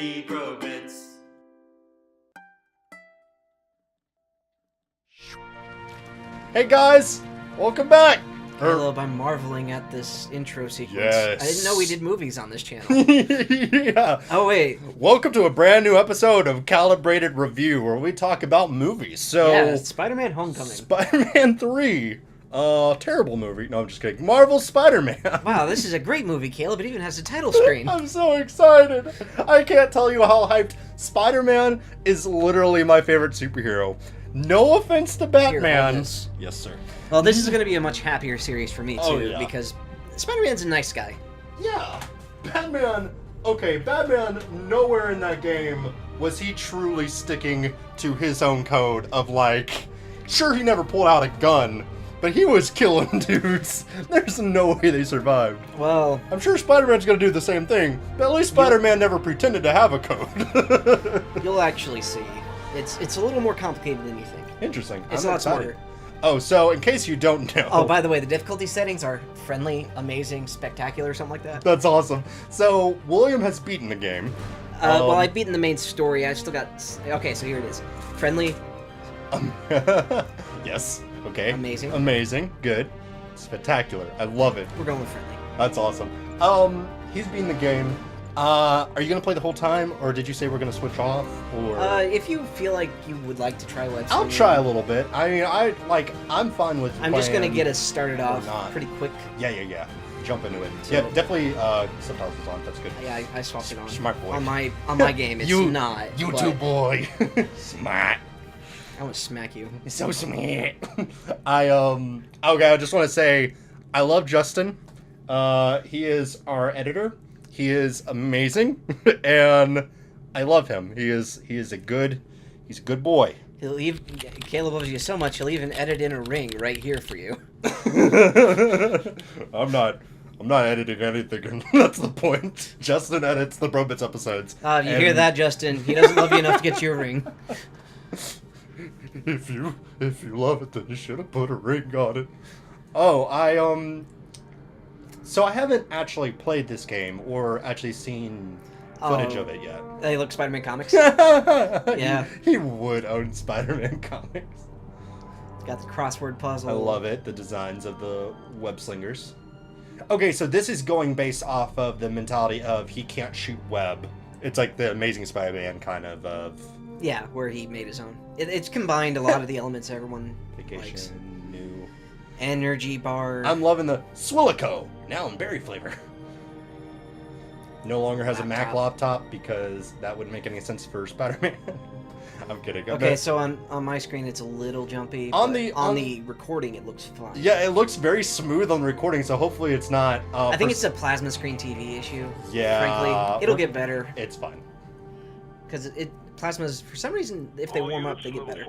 the Brobits. Hey guys, welcome back! Caleb, I'm marveling at this intro sequence. Yes. I didn't know we did movies on this channel. Yeah. Oh, wait. Welcome to a brand new episode of Calebrated Review, where we talk about movies. So, Yeah, Spider-Man Homecoming. Spider-Man 3. Terrible movie. No, I'm just kidding. Marvel's Spider-Man. Wow, this is a great movie, Caleb. It even has a title screen. I'm so excited. I can't tell you how hyped. Spider-Man is literally my favorite superhero. No offense to Batman. Yes, sir. Well, this is going to be a much happier series for me, too, Oh, yeah. because Spider-Man's a nice guy. Yeah. Batman, nowhere in that game was he truly sticking to his own code of, like, sure, he never pulled out a gun, but he was killing dudes. There's no way they survived. Well, I'm sure Spider-Man's gonna do the same thing, but at least Spider-Man never pretended to have a code. you'll actually see. It's a little more complicated than you think. Interesting. It's I'm a lot excited. smarter. Oh, so in case you don't know... Oh, by the way, the difficulty settings are friendly, amazing, spectacular, something like that. That's awesome. So, William has beaten the game. Well, I've beaten the main story. I still got... Okay, so here it is. Friendly. Yes. Okay. Amazing. Amazing. Good. Spectacular. I love it. We're going with friendly. That's awesome. He's beaten the game. Are you gonna play the whole time, or did you say we're gonna switch off? Or If you feel like you would like to try web I'll streaming, try a little bit. I mean, I'm fine with. I'm just gonna playing get us started off not. pretty quick. Yeah. Jump into it. So- Yeah, definitely. Subtitles is on. That's good. Yeah, I swapped it on. Smart boy. On my game, it's not. YouTube but boy. Smart. I want to smack you. So smart. Okay, I just want to say, I love Justin. He is our editor. He is amazing, and I love him. He's a good boy. Caleb loves you so much, he'll even edit in a ring right here for you. I'm not editing anything, and that's the point. Justin edits the Brobits episodes. You hear that, Justin? He doesn't love you enough to get you a ring. If you love it, then you should have put a ring on it. Oh, so I haven't actually played this game or actually seen footage of it yet. They look Spider-Man comics. Yeah. He would own Spider-Man comics. Got the crossword puzzle. I love it. The designs of the web slingers. Okay, so this is going based off of the mentality of he can't shoot web. It's like the Amazing Spider-Man kind of Yeah, where he made his own. It's combined a lot of the elements everyone likes. vacation, new. Energy bar. I'm loving the Swillico, now in berry flavor. No longer has a Mac laptop because that wouldn't make any sense for Spider-Man. I'm kidding. Okay, so on my screen it's a little jumpy. On but the the recording it looks fine. Yeah, it looks very smooth on the recording, so hopefully it's not. I think it's a plasma screen TV issue. Yeah. Frankly, it'll get better It's fine. because plasmas for some reason if they warm up they get better.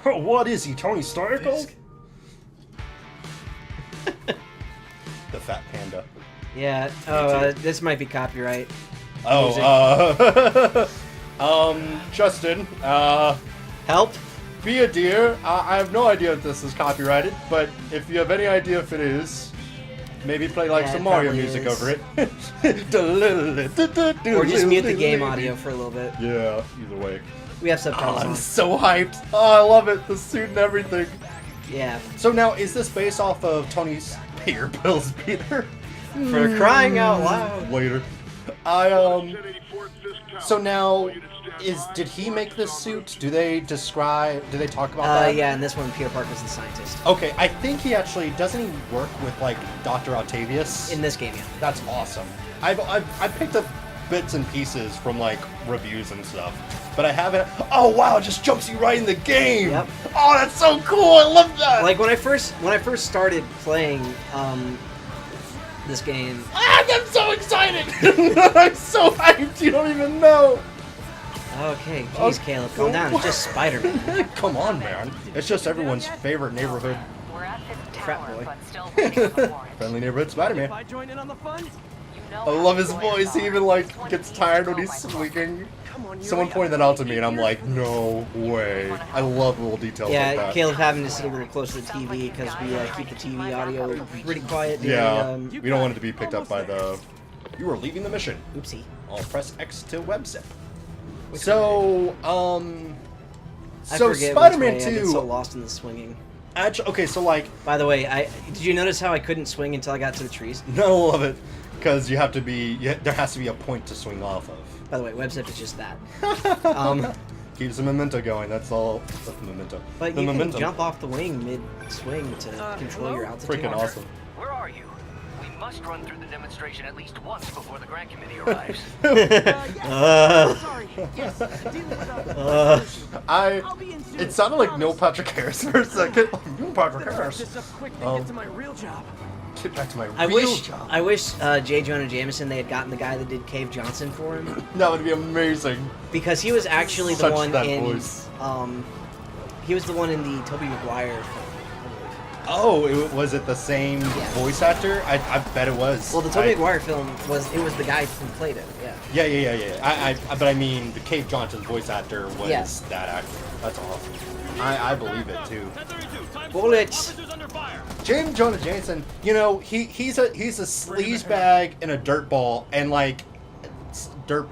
What is he, Tony Stark? The fat panda. Yeah. This might be copyright. Justin, Help. be a dear. I have no idea if this is copyrighted, but if you have any idea if it is, maybe play like Yeah, some it Mario probably music is. over it. Or just mute the game audio for a little bit. Yeah, either way. We have subtitles I'm on. so hyped. Oh, I love it. The suit and everything. Yeah. So now, is this based off of Tony's Peter Bill's Peter? For crying out loud. Later. So now, did he make this suit? Do they talk about that? Yeah, and this one Peter Parker's the scientist. Okay, I think he actually, doesn't he work with, like, Dr. Octavius? In this game, yeah. That's awesome. I picked up bits and pieces from, like, reviews and stuff, but I haven't. Oh wow, it just jumps you right in the game. Yep. Oh, that's so cool. I love that. Like when I first started playing this game. I'm so excited. I'm so hyped. You don't even know. Okay, jeez, Caleb, calm down. It's just Spider-Man. Come on, man. It's just everyone's favorite neighborhood. Frat boy. Friendly neighborhood Spider-Man. If I join in on the fun? I love his voice. He even like gets tired when he's squeaking. Someone pointed that out to me, and I'm like, no way. I love little details like Yeah, that. Caleb having to sit a little close to the TV because we keep the TV audio pretty quiet. During, Yeah, we don't want it to be picked up by the You are leaving the mission. Oopsie. I'll press X to web zip. Which So, I so forget Spider-Man which way I 2. get so lost in the swinging. Actually, okay, so like, By the way, did you notice how I couldn't swing until I got to the trees? no, love it, because you have to be. There has to be a point to swing off of. By the way, web zip is just that. Keeps the memento going. That's all. That's the memento. But the you momentum. can jump off the wing mid-swing to control your altitude. Freaking awesome. Where are you? We must run through the demonstration at least once before the grant committee arrives. Sorry. Yes, dealing with It sounded like Neil Patrick Harris for a second. Neil Patrick Harris. Just a quick thing get to my real job. Get back to my I real wish job. I wish J. Jonah Jameson they had gotten the guy that did Cave Johnson for him That would be amazing. because he was actually the Such one that in voice. he was the one in the Tobey Maguire film. Oh, was it the same voice actor? I bet it was. Well, the Tobey Maguire film was the guy who played him. Yeah. Yeah. But I mean, the Cave Johnson voice actor was Yes. that actor. That's awesome. I believe it too. Bullets. James Jonah Jameson, you know, he's a sleazebag and a dirtball and like dirt,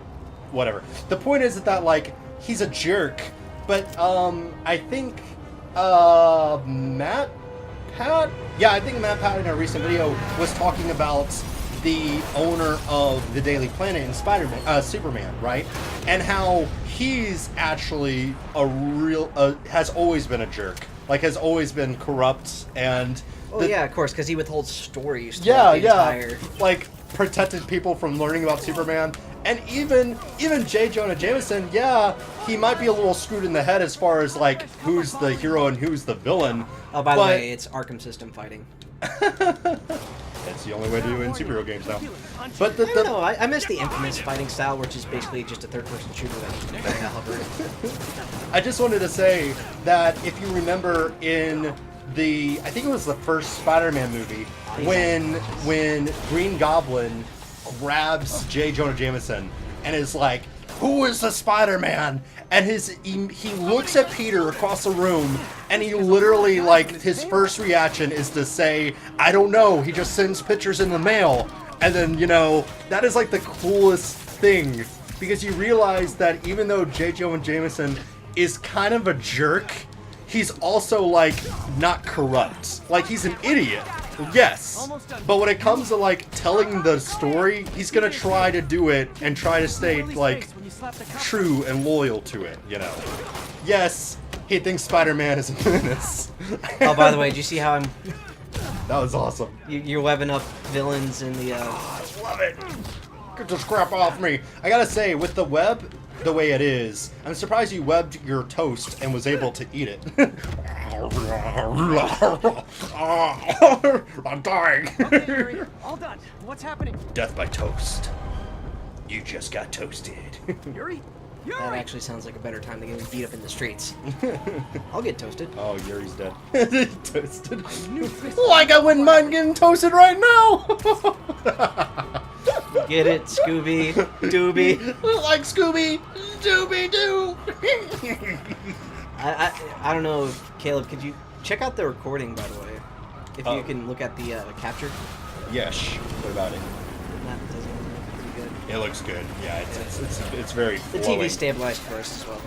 whatever. The point is that like he's a jerk, but I think Matt Pat in a recent video was talking about the owner of the Daily Planet in Superman, right? And how he's actually a real has always been a jerk. Like has always been corrupt and Yeah, of course, because he withholds stories. yeah, throughout the entire... like protected people from learning about Superman. And even J. Jonah Jameson, yeah, he might be a little screwed in the head as far as like who's the hero and who's the villain. Oh, by the way, it's Arkham System fighting. It's the only way to do it in superhero games now. But I don't know, I miss the Infamous fighting style, which is basically just a third-person shooter that I just wanted to say that if you remember in I think it was the first Spider-Man movie, when Green Goblin grabs J. Jonah Jameson and is like, "Who is the Spider-Man?" And he looks at Peter across the room, and he literally, like, his first reaction is to say, "I don't know, he just sends pictures in the mail." And then, you know, that is like the coolest thing, because you realize that even though J. Jonah Jameson is kind of a jerk, he's also, like, not corrupt. Like, he's an idiot, yes. But when it comes to, like, telling the story, he's gonna try to do it and try to stay, like, true and loyal to it, you know. Yes, he thinks Spider-Man is a menace. Oh, by the way, did you see how That was awesome. you're webbing up villains in the... I love it. Get this crap off me. I gotta say, with the web, the way it is, I'm surprised you webbed your toast and was able to eat it. I'm dying. Okay, Yuri, all done. What's happening? Death by toast. You just got toasted. Yuri? That Yuri! actually sounds like a better time to get beat up in the streets. I'll get toasted. Oh, Yuri's dead. Toasted. Like I wouldn't mind getting toasted right now. Get it, Scooby Dooby. Like Scooby Dooby Doo. I don't know, Caleb, could you check out the recording, by the way? If you can look at the capture. Yes. What about it? That doesn't look pretty good. It looks good. Yeah, it's very The flowing. TV stabilized first as well.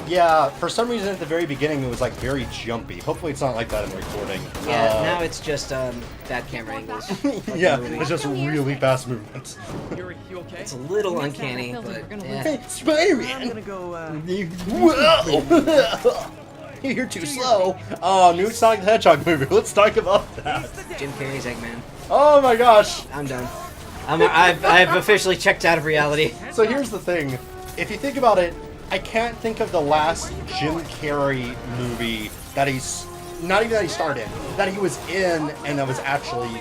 Yeah, for some reason at the very beginning it was like very jumpy. Hopefully it's not like that in the recording. Yeah, now it's just bad camera angles. Like Yeah, the movie. it's just really fast movements. Yuri, you okay? It's a little uncanny, but yeah. Spider-Man! I'm gonna go, Whoa! You're too slow. Oh, new Sonic the Hedgehog movie. Let's talk about that. Jim Carrey's Eggman. Oh my gosh. I'm done. I've officially checked out of reality. So here's the thing. If you think about it, I can't think of the last Jim Carrey movie that he's not even that he starred in, that he was in and that was actually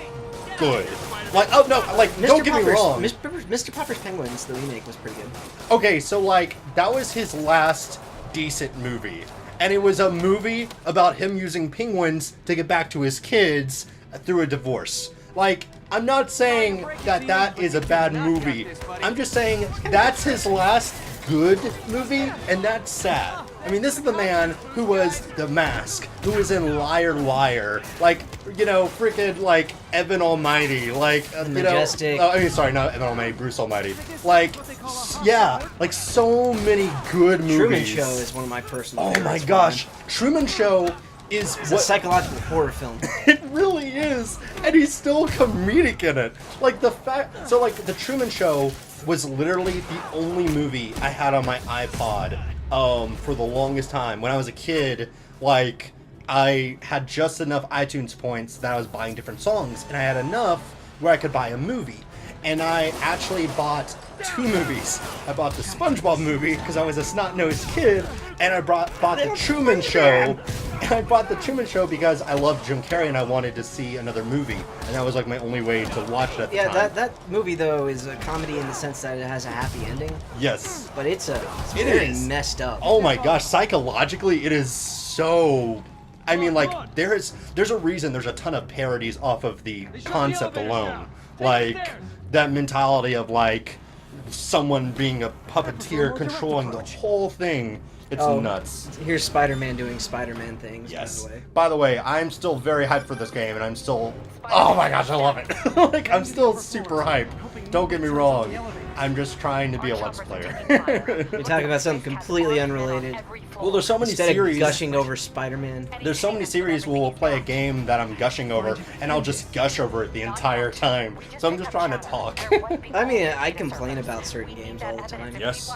good. Like, oh no, like don't get me wrong. Mr. Popper's Penguins, the remake, was pretty good. Okay, so like that was his last decent movie. And it was a movie about him using penguins to get back to his kids through a divorce. Like, I'm not saying that that is a bad movie. I'm just saying that's his last good movie, and that's sad. I mean, this is the man who was The Mask, who was in Liar Liar. Like, you know, freaking like Evan Almighty, like Majestic. You know, I mean, sorry, not Evan Almighty, Bruce Almighty. Like, yeah, like so many good movies. Truman Show is one of my personal. Oh my favorites, gosh, man. Truman Show is It's a psychological horror film. It really is, and he's still comedic in it. Like the fact, so like the Truman Show was literally the only movie I had on my iPod for the longest time. When I was a kid, like I had just enough iTunes points that I was buying different songs, and I had enough where I could buy a movie. And I actually bought 2 movies. I bought the SpongeBob movie because I was a snot-nosed kid, and I bought the Truman Show. And I bought the Truman Show because I loved Jim Carrey and I wanted to see another movie, and that was like my only way to watch it at the time. Yeah, that movie though is a comedy in the sense that it has a happy ending, Yes. but it's It very is. messed up. Oh my gosh, psychologically, it is so. I mean, like there's a reason there's a ton of parodies off of the concept alone, like that mentality of like someone being a puppeteer controlling the whole thing. It's nuts. Here's Spider-Man doing Spider-Man things. Yes. By the way. By the way, I'm still very hyped for this game, and I'm still. Oh my gosh, I love it! Like I'm still super hyped. Don't get me wrong. I'm just trying to be a Let's Player. You're talking about something completely unrelated. Well, there's so many Instead series. of gushing over Spider-Man. There's so many series where we'll play a game that I'm gushing over, and I'll just gush over it the entire time. So I'm just trying to talk. I mean, I complain about certain games all the time. Yes,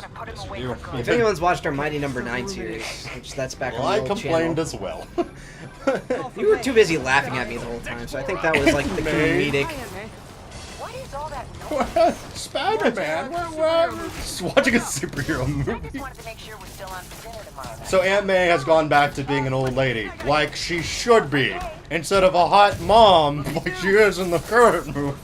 you do. If anyone's watched our Mighty Number 9 series, which that's back Well, on I the old complained channel, as well. you were too busy laughing at me the whole time, so I think that was like the comedic. What is all that Spider-Man, what? Just watching a superhero I movie. just wanted to make sure we're still on for dinner tomorrow night. So Aunt May has gone back to being an old lady, like she should be, instead of a hot mom like she is in the current movie.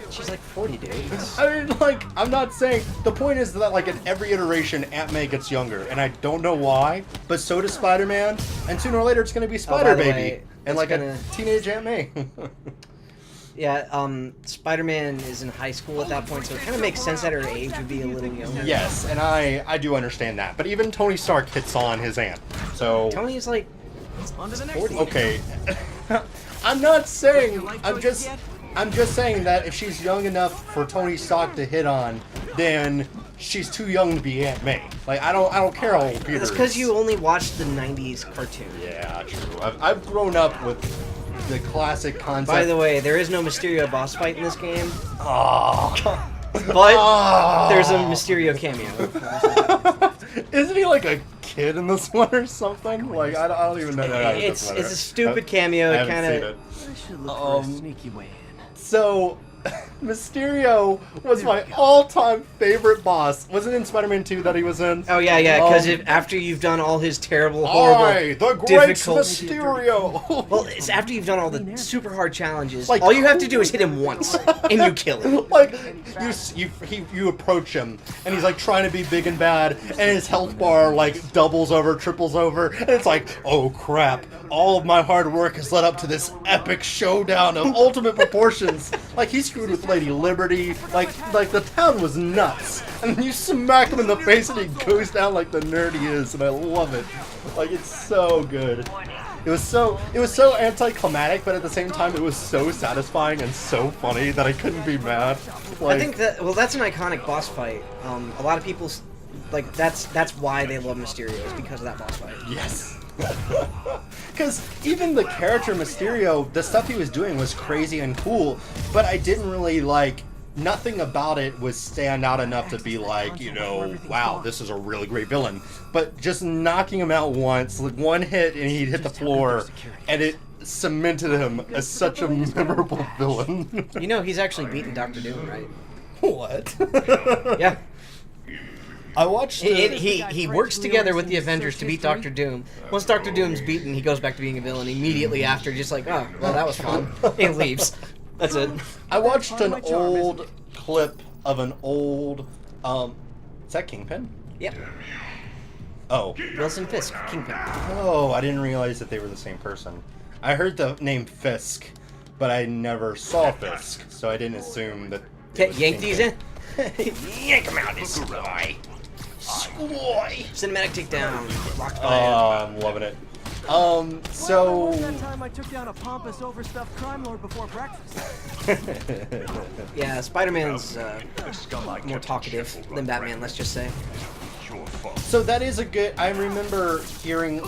She's like 40, dude. I mean, like, I'm not saying, the point is that, like, in every iteration, Aunt May gets younger, and I don't know why, but so does Spider-Man, and sooner or later it's gonna be by Spider the Baby, way, and like gonna- a teenage Aunt May. Yeah, Spider-Man is in high school at that point, so it kind of makes sense that her age would be a little younger. Yes, and I do understand that, but even Tony Stark hits on his aunt, so... Tony's like On to the next 40. one. Okay. I'm not saying, I'm just saying that if she's young enough for Tony Stark to hit on, then she's too young to be Aunt May. Like, I don't care how old Peter is. It's because you only watched the 90s cartoon. Yeah, true. I've grown up with the classic concept. By the way, there is no Mysterio boss fight in this game, Oh. but there's a Mysterio cameo. Isn't he like a kid in this one or something? Like, I don't even know. It's a stupid cameo. I It haven't kind seen of. it. I should look for a sneaky way in. So, Mysterio was my all-time favorite boss. Was it in Spider-Man 2 that he was in? Oh yeah, because after you've done all his terrible, I, horrible, the great difficult. Mysterio. Well, it's after you've done all the super hard challenges. Like- all you have to do is hit him once, and you kill him. Like you approach him and he's like trying to be big and bad, and his health bar like doubles over, triples over, and it's like, oh crap! All of my hard work has led up to this epic showdown of ultimate proportions. Like he screwed with Lady Liberty. Like the town was nuts, and then you smack him in the face and he goes down like the nerd he is, and I love it. Like it's so good. It was so anticlimactic, but at the same time, it was so satisfying and so funny that I couldn't be mad. Like, I think that's an iconic boss fight. A lot of people like that's why they love Mysterio is because of that boss fight. yes. Because even the character Mysterio, the stuff he was doing was crazy and cool, but I didn't really like. Nothing about it was stand out enough to be like, you know, wow, this is a really great villain. But just knocking him out once, like one hit and he'd hit the floor, and it cemented him as such a memorable villain. You know, he's actually beaten Dr. Doom, right? What? Yeah. I watched He works together with the Avengers to beat Dr. Doom. Once Dr. Doom's beaten, he goes back to being a villain immediately after, just like, oh, well, that was fun. He leaves. That's it. I watched an old clip of an old, is that Kingpin? Yep. Oh. Wilson Fisk, Kingpin. Oh, I didn't realize that they were the same person. I heard the name Fisk, but I never saw Fisk, so I didn't assume that... Okay, yank these in. Yank him out, this guy. Squoy! Cinematic takedown. Blocked by Oh, I'm loving it. So That time I took down a pompous, overstuffed crime lord before breakfast. Yeah, Spider-Man's more talkative than Batman, let's just say. So that is a good. I remember seeing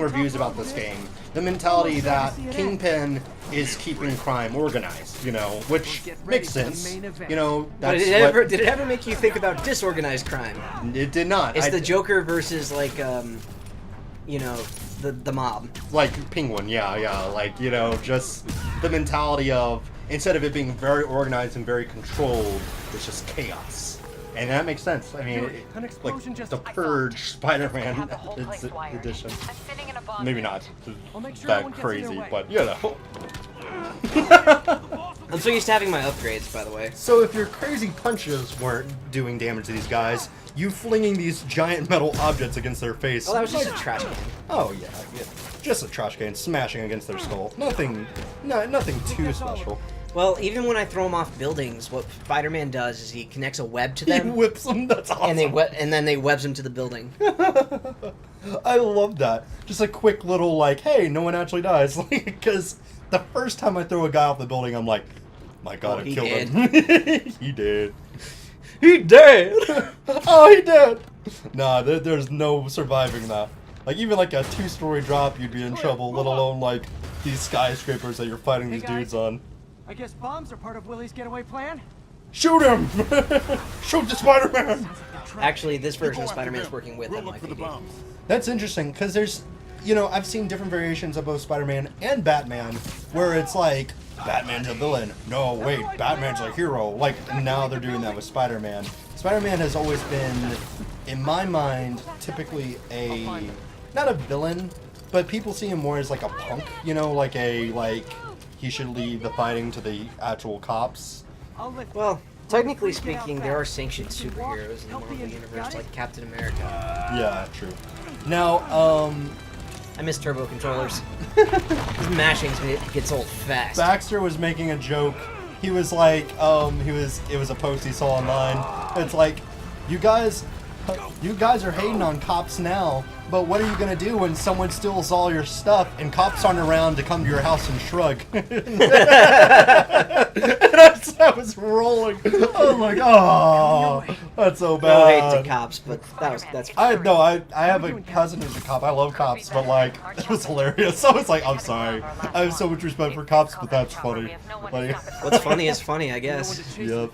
reviews about this game. The mentality that Kingpin is keeping crime organized, you know, which makes sense. You know, But that's did it ever make you think about disorganized crime? It did not. It's the Joker versus like, you know, the mob. Like Penguin, yeah, like, you know, just the mentality of instead of it being very organized and very controlled, it's just chaos. And that makes sense. I mean, An like explosion just- the Purge Spider-Man edition. Maybe not that crazy, but you know. I'm so used to having my upgrades, by the way. So if your crazy punches weren't doing damage to these guys, you flinging these giant metal objects against their face. Oh, that was just a trash can. Oh yeah, just a trash can smashing against their skull. Nothing too special. Well, even when I throw them off buildings, what Spider-Man does is he connects a web to He them, whips them. That's awesome. and then they webs them to the building. I love that. Just a quick little like, hey, no one actually dies. Because the first time I throw a guy off the building, I'm like, my God, I he killed did. him. He did. He did! Oh, he did. Nah, there's no surviving that. Like even like a 2-story drop, you'd be in trouble. Let alone like these skyscrapers that you're fighting these dudes on. I guess bombs are part of Willie's getaway plan? Shoot him! Shoot the Spider-Man! Actually, this version of Spider-Man is working with him, I think. That's interesting, because there's, you know, I've seen different variations of both Spider-Man and Batman, where it's like, Batman's a villain. No, wait, Batman's a hero. Like, now they're doing that with Spider-Man. Spider-Man has always been, in my mind, typically not a villain, but people see him more as like a punk, you know, like he should leave the fighting to the actual cops. Well, technically speaking, there are sanctioned superheroes in the Marvel Universe, like Captain America. Yeah, true. Now, I miss turbo controllers. This mashing gets old fast. Baxter was making a joke. He was like, it was a post he saw online. It's like, you guys are hating on cops now, but what are you gonna do when someone steals all your stuff and cops aren't around to come to your house and shrug? And I was rolling. I was like, oh, that's so bad. No hate to cops, but that's. I have a cousin who's a cop. I love cops, but like it was hilarious. I was like, I'm sorry. I have so much respect for cops, but that's funny. What's funny is funny, I guess. Yep.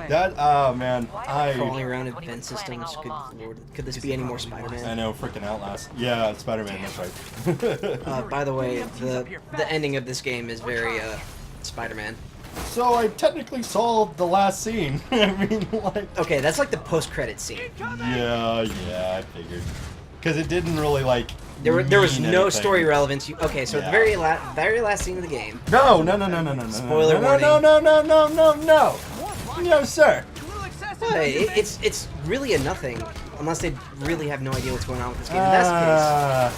That man, Crawling around in vent systems. Good lord, could this be any more Spider-Man? I know, freaking Outlast. Yeah, Spider-Man. That's right. By the way, the ending of this game is very Spider-Man. So I technically saw the last scene. I mean, like. Okay, that's like the post-credit scene. Yeah, I figured. Because it didn't really like. There was mean no anything. story relevance. Okay, so Yeah. the very last scene of the game. No. Spoiler warning. No, sir. Hey, it's really a nothing, unless they really have no idea what's going on with this game. In that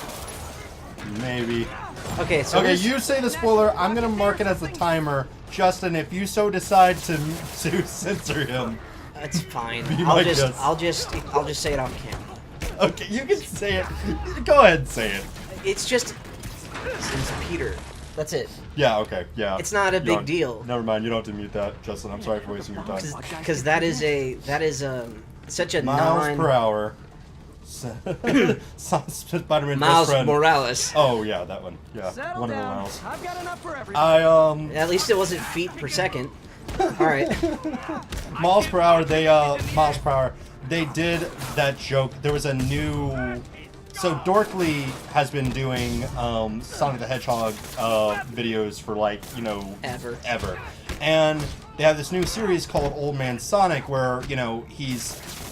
Maybe. case. Okay, so Okay, you say the spoiler. I'm gonna mark it as the timer. Justin, if you so decide to censor him. That's fine. Be I'll my just guest. I'll just say it off camera. Okay, you can say it. Go ahead and say it. It's just it's Peter. That's it. Yeah, okay, yeah. It's not a You big don't- deal. Never mind, you don't have to mute that, Justin. I'm sorry for wasting your time. Because that is such a Miles per hour. Spider-Man's best Miles friend. Morales. Oh yeah, that one. Yeah, Settle one of the down. Miles. I've got enough for everyone. At least it wasn't feet per second. All right. Miles per hour. They did that joke. There was a new. So Dorkly has been doing Sonic the Hedgehog videos for like Ever. and they have this new series called Old Man Sonic where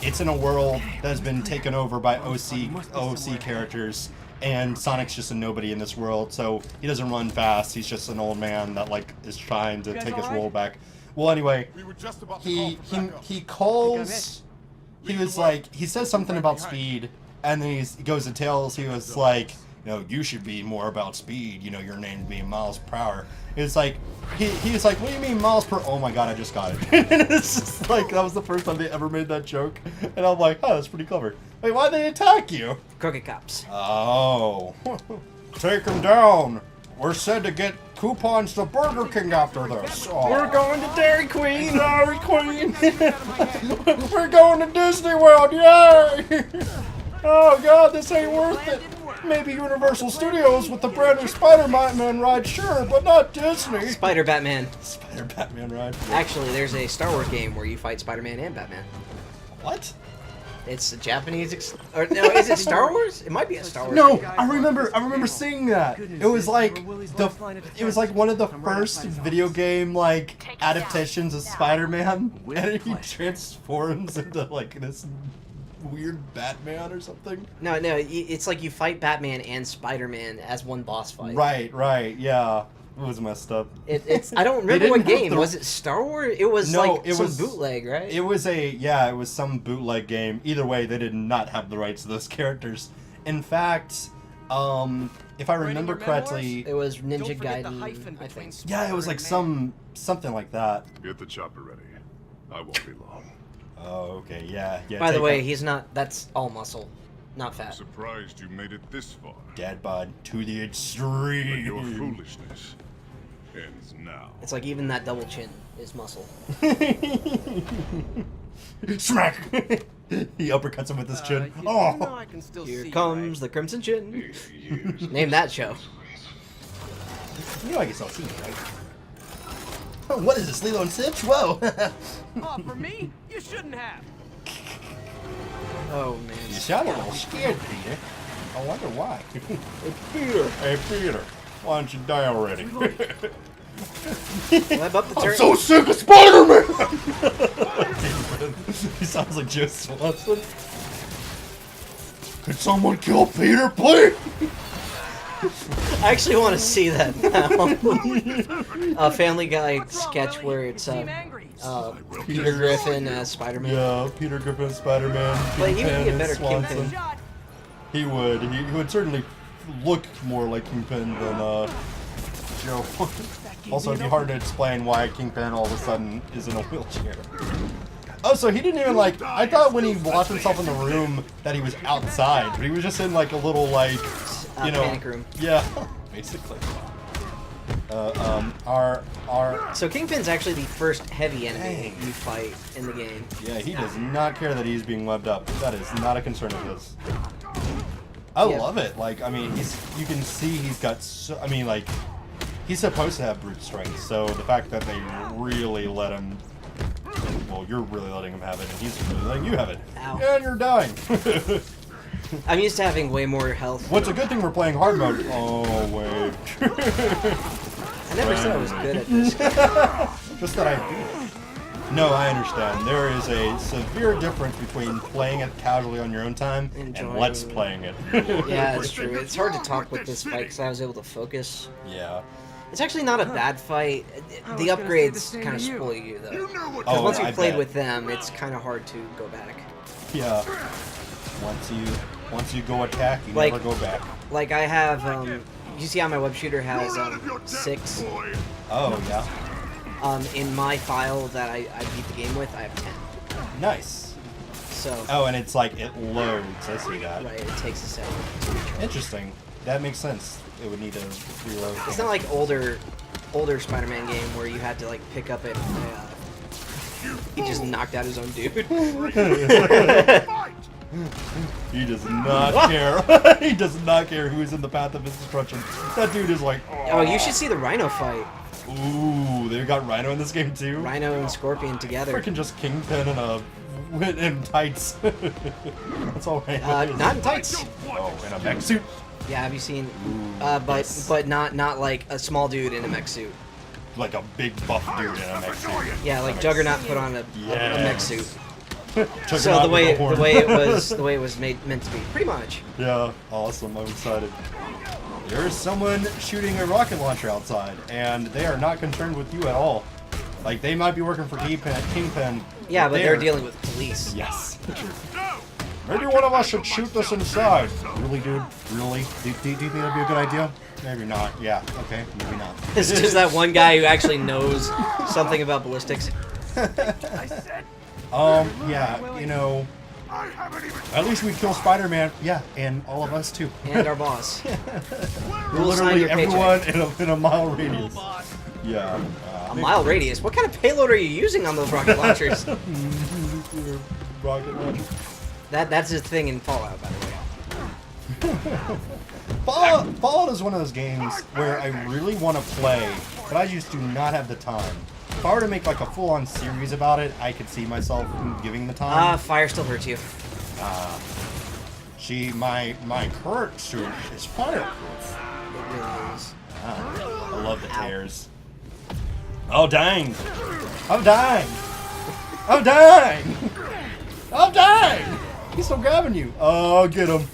it's in a world that has been taken over by OC characters. And Sonic's just a nobody in this world, so he doesn't run fast. He's just an old man that like is trying to take his role back. Well, anyway, he calls. He was like he says something about speed, and then he goes to Tails. He was like, you should be more about speed. Your name's being Miles per hour. It's like he was like, what do you mean miles per? Oh my god, I just got it. And it's just like that was the first time they ever made that joke, and I'm like, oh, that's pretty clever. Wait, why'd they attack you? Crooked cops. Oh. Take him down. We're said to get coupons to Burger King after this. Oh. We're going to Dairy Queen. Dairy Queen. We're going to Disney World. Yay! Oh God, this ain't worth it. Maybe Universal Studios with the brand new Spider-Man ride, sure, but not Disney. Spider Batman. Spider-Batman ride. Actually, there's a Star Wars game where you fight Spider-Man and Batman. What? It's a Japanese. Or no, is it Star Wars? It might be a Star Wars. No, game. I remember seeing that. It was like one of the first video game like adaptations of Spider-Man, and he transforms into like this weird Batman or something. No, it's like you fight Batman and Spider-Man as one boss fight. Right, yeah. It was messed up. It's I don't remember what didn't have game. the- Was it Star Wars? It was No, like it some was- bootleg, right? It was some bootleg game. Either way, they did not have the rights to those characters. In fact, if I remember correctly, It was Ninja Gaiden, I think. yeah, it was like something like that. Get the chopper ready. I won't be long. Oh, okay, yeah. By the take way, out he's not. That's all muscle, not I'm fat. surprised you made it this far. Dad bod to the But your extreme. foolishness ends now. It's like even that double chin is muscle. Smack! He uppercuts him with his chin. You know Oh! I can still Here see comes the Crimson Chin. Years Name that show. You know I guess I'll see you, right? Oh, what is this, Lilo and Stitch? Whoa! Oh, for me? You shouldn't have. Oh man. You sound a little scared, Peter. I wonder why. Hey, Peter. Why don't you die already? Web up the I'm turret. so sick of Spider-Man! He sounds like Joe Swanson. Could someone kill Peter, please? I actually want to see that now. A Family Guy sketch where it's Seem angry. Peter Griffin as Spider-Man. Yeah, Peter Griffin, Spider-Man, But he would Kingpin, be a and better Swanson. Kingpin. Shot. He would. He would certainly look more like Kingpin than Joe. Also, it'd be hard to explain why Kingpin all of a sudden is in a wheelchair. Oh, so he didn't even like. I thought when he locked himself in the room that he was outside, but he was just in like a little like, you know, panic room. Yeah, basically. So Kingpin's actually the first heavy enemy Dang. you fight in the game. Yeah, he does not care that he's being webbed up. That is not a concern of his. I Yeah. love it. Like, I mean, you can see he's got so, I mean, like, he's supposed to have brute strength, so the fact that they really let him, well, you're really letting him have it, and he's really letting you have it. Ow. And you're dying. I'm used to having way more health. What's a good thing we're playing hard mode? Oh, wait. I never said I was good at this. Just that I do. No, I understand. There is a severe difference between playing it casually on your own time and Enjoying let's it. playing it. Yeah, it's true. It's hard to talk with this fight because I was able to focus. Yeah. It's actually not a bad fight. I The was gonna say the upgrades same kind of to you. spoil you, though. what Oh, Once I you played bet. with them, it's kind of hard to go back. Yeah. Once you go attack, you Like- never go back. Like I have, you see how my web shooter has 6. Oh yeah. In my file that I beat the game with, I have 10. Nice. So, Oh, and it's like it loads. I see that. right, it takes a second. Interesting. That makes sense. It would need to reload. It's not like older Spider-Man game where you had to like pick up he just knocked out his own dude. He does not care. He does not care who's in the path of his destruction. That dude is like, Oh, you should see the Rhino fight. ooh, they got Rhino in this game too. Rhino and Scorpion together. Freaking just Kingpin in tights. That's all right. Not in tights. Oh, in a mech suit. Yeah, have you seen? yes. But not like a small dude in a mech suit. Like a big buff dude in a mech suit. Yeah, like Juggernaut put on a mech suit. Took So him out the with way a horn. the way it was meant to be, pretty much. Yeah, awesome. I'm excited. There's someone shooting a rocket launcher outside, and they are not concerned with you at all. Like, they might be working for Kingpin. Yeah, but they're they're dealing with police. Yes. Maybe one of us should shoot this inside. Really, dude? Really? Do you think that'd be a good idea? Maybe not. Yeah. Okay. Maybe not. It's just that one guy who actually knows something about ballistics. Yeah. You know, I haven't even. At least we kill Spider-Man. Yeah, and all of us too. And our boss. We're We'll sign literally your everyone in a mile radius. Yeah. A mile radius? What kind of payload are you using on those rocket launchers? Nuclear rocket launcher. That's his thing in Fallout, by the way. Fallout is one of those games where I really want to play, but I just do not have the time. If I were to make like a full-on series about it, I could see myself giving the time. Fire still hurts you. See, my current suit is fireproof. It really is. I love the tears. Oh dang! I'm dying! I'm dying! I'm dying! He's still grabbing you. Oh, get him!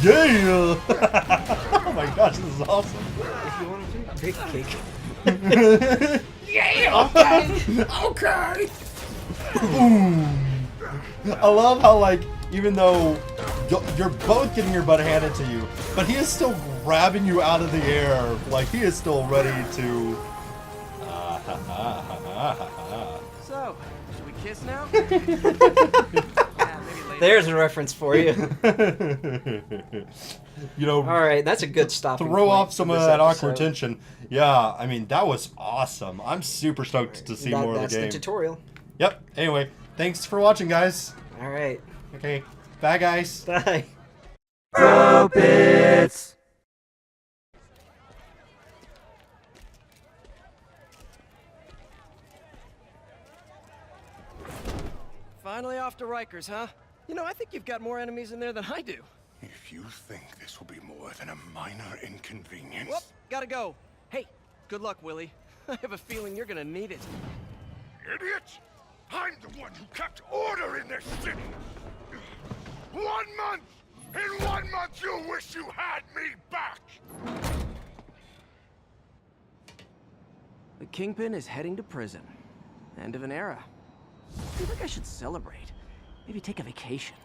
Yeah! Oh my gosh, this is awesome. If you want to take a cake. Yeah! Okay! Okay! Boom! I love how, like, even though you're both getting your butt handed to you, but he is still grabbing you out of the air. Like, he is still ready to... So, should we kiss now? There's a reference for you. You know, Alright, that's a good stopping throw point off for some of this that episode. awkward tension. Yeah, I mean, that was awesome. I'm super stoked to see more of the That's game. the tutorial. Yep. Anyway, thanks for watching, guys. Alright. Okay. Bye, guys. Bye. Bro bits. Finally off to Rikers, huh? You know, I think you've got more enemies in there than I do. If you think this will be more than a minor inconvenience. Whoop, gotta go. Hey, good luck, Willie. I have a feeling you're gonna need it. Idiot! I'm the one who kept order in this city! 1 month! In 1 month you'll wish you had me back! The Kingpin is heading to prison. End of an era. I feel like I should celebrate. Maybe take a vacation.